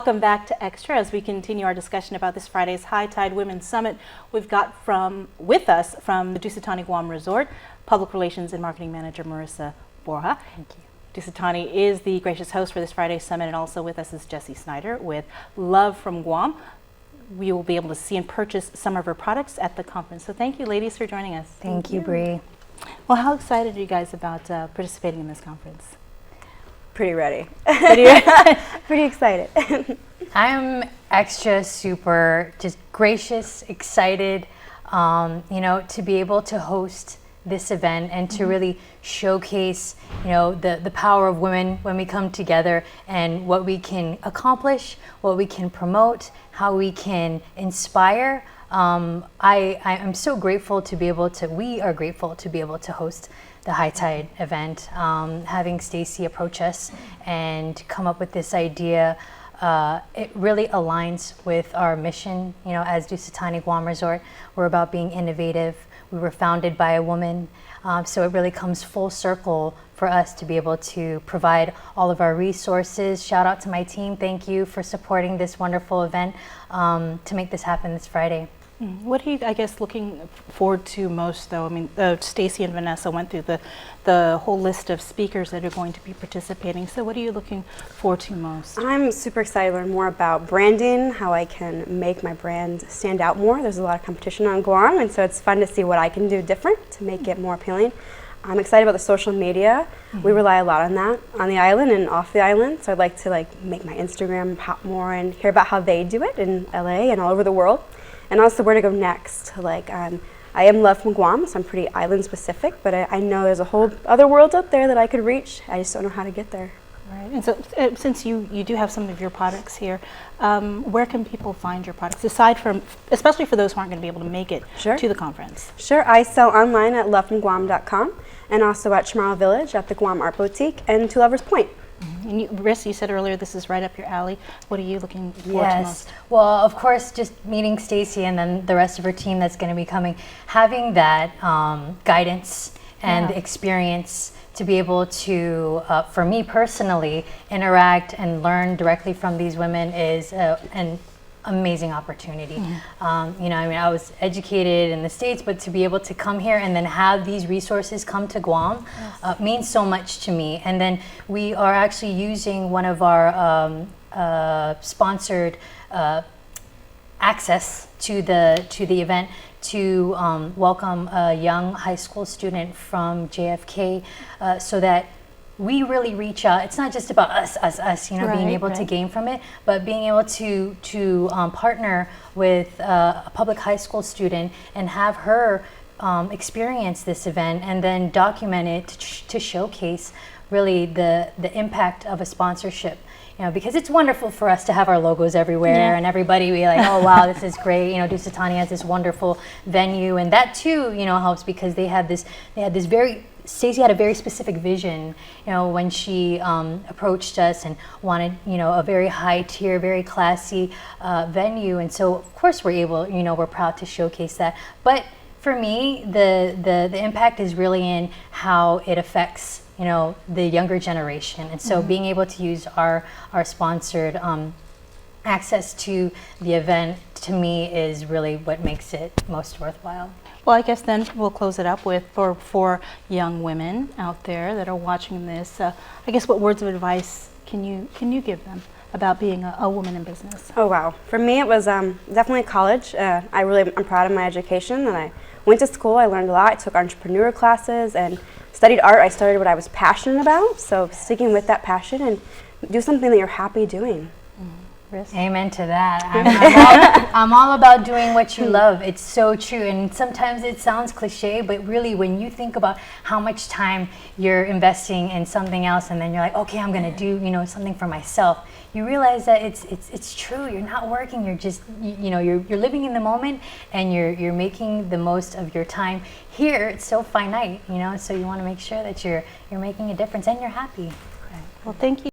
Welcome back to Extra as we continue our discussion about this Friday's Hightide Women's Summit. We've got with us from the Dusitani Guam Resort, Public Relations and Marketing Manager Marissa Borja. Thank you. Dusitani is the gracious host for this Friday's Summit, and also with us is Jessie Snyder with Love from Guam. We will be able to see and purchase some of her products at the conference. So thank you, ladies, for joining us. Thank you, Bree. Well, how excited are you guys about participating in this conference? Pretty ready. Pretty excited. I'm extra super just gracious, excited, to be able to host this event and to really showcase, the power of women when we come together and what we can accomplish, what we can promote, how we can inspire. I'm so grateful to be able to, we are grateful to be able to host the Hightide event. Having Stacy approach us and come up with this idea, it really aligns with our mission. As Dusitani Guam Resort, we're about being innovative. We were founded by a woman, so it really comes full circle for us to be able to provide all of our resources. Shout out to my team. Thank you for supporting this wonderful event to make this happen this Friday. What are you, looking forward to most, though? I mean, Stacy and Vanessa went through the whole list of speakers that are going to be participating. So what are you looking forward to most? I'm super excited to learn more about branding, how I can make my brand stand out more. There's a lot of competition on Guam, and so it's fun to see what I can do different to make it more appealing. I'm excited about the social media. We rely a lot on that on the island and off the island. So I'd like to make my Instagram pop more and hear about how they do it in LA and all over the world. And also where to go next. I am Love from Guam, so I'm pretty island specific, but I know there's a whole other world out there that I could reach. I just don't know how to get there. Right, and so since you do have some of your products here, where can people find your products, aside from, especially for those who aren't going to be able to make it to the conference? Sure, I sell online at lovefromguam.com and also at Chamorro Village at the Guam Art Boutique and to Lovers Point. And Marissa, you said earlier this is right up your alley. What are you looking forward to most? Well, of course, just meeting Stacy and then the rest of her team that's going to be coming, having that guidance and experience to be able to, for me personally, interact and learn directly from these women is an amazing opportunity. I was educated in the States, but to be able to come here and then have these resources come to Guam means so much to me. And then we are actually using one of our sponsored access to the event to welcome a young high school student from JFK, so that we really reach out. It's not just about us, being able to gain from it, but being able to partner with a public high school student and have her experience this event and then document it to showcase really the impact of a sponsorship. Because it's wonderful for us to have our logos everywhere and everybody be like, oh wow, this is great. Dusitani has this wonderful venue, and that too, helps because they had this Stacy had a very specific vision, when she approached us and wanted, a very high tier, very classy venue. And so of course we're able, we're proud to showcase that. But for me, the impact is really in how it affects, the younger generation. And so being able to use our sponsored access to the event, to me, is really what makes it most worthwhile. Well, I guess then we'll close it up with, for young women out there that are watching this, what words of advice can you give them about being a woman in business? Oh wow, for me it was definitely college. I'm proud of my education, and I went to school, I learned a lot, I took entrepreneur classes and studied art. I started what I was passionate about, so sticking with that passion and do something that you're happy doing. Amen to that. I'm all about doing what you love. It's so true, and sometimes it sounds cliche, but really when you think about how much time you're investing in something else and then you're like, okay, I'm gonna do something for myself, you realize that it's true. You're not working, you're just you're living in the moment, and you're making the most of your time. Here it's so finite, so you want to make sure that you're making a difference and you're happy. Well, thank you.